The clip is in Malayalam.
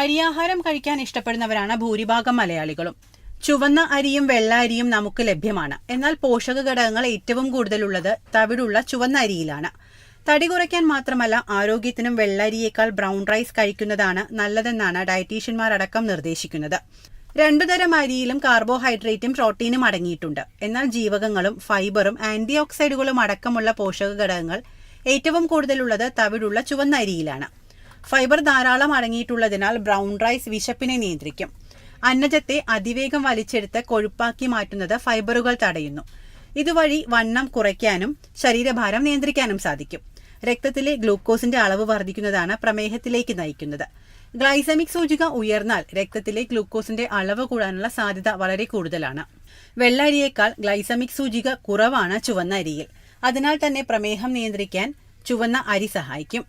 അരിയാഹാരം കഴിക്കാൻ ഇഷ്ടപ്പെടുന്നവരാണ് ഭൂരിഭാഗം മലയാളികളും. ചുവന്ന അരിയും വെള്ള അരിയും നമുക്ക് ലഭ്യമാണ്. എന്നാൽ പോഷക ഘടകങ്ങൾ ഏറ്റവും കൂടുതലുള്ളത് തവിടുള്ള ചുവന്ന അരിയിലാണ്. തടി കുറയ്ക്കാൻ മാത്രമല്ല, ആരോഗ്യത്തിനും വെള്ളരിയേക്കാൾ ബ്രൗൺ റൈസ് കഴിക്കുന്നതാണ് നല്ലതെന്നാണ് ഡയറ്റീഷ്യന്മാരടക്കം നിർദ്ദേശിക്കുന്നത്. രണ്ടുതരം അരിയിലും കാർബോഹൈഡ്രേറ്റും പ്രോട്ടീനും അടങ്ങിയിട്ടുണ്ട്. എന്നാൽ ജീവകങ്ങളും ഫൈബറും ആന്റി ഓക്സൈഡുകളും അടക്കമുള്ള പോഷക ഘടകങ്ങൾ ഏറ്റവും കൂടുതലുള്ളത് തവിടുള്ള ചുവന്ന അരിയിലാണ്. ഫൈബർ ധാരാളം അടങ്ങിയിട്ടുള്ളതിനാൽ ബ്രൗൺ റൈസ് വിശപ്പിനെ നിയന്ത്രിക്കും. അന്നജത്തെ അതിവേഗം വലിച്ചെടുത്ത് കൊഴുപ്പാക്കി മാറ്റുന്നത് ഫൈബറുകൾ തടയുന്നു. ഇതുവഴി വണ്ണം കുറയ്ക്കാനും ശരീരഭാരം നിയന്ത്രിക്കാനും സാധിക്കും. രക്തത്തിലെ ഗ്ലൂക്കോസിന്റെ അളവ് വർദ്ധിക്കുന്നതാണ് പ്രമേഹത്തിലേക്ക് നയിക്കുന്നത്. ഗ്ലൈസമിക് സൂചിക ഉയർന്നാൽ രക്തത്തിലെ ഗ്ലൂക്കോസിന്റെ അളവ് കൂടാനുള്ള സാധ്യത വളരെ കൂടുതലാണ്. വെള്ള അരിയേക്കാൾ ഗ്ലൈസമിക് സൂചിക കുറവാണ് ചുവന്ന അരിയിൽ. അതിനാൽ തന്നെ പ്രമേഹം നിയന്ത്രിക്കാൻ ചുവന്ന അരി സഹായിക്കും.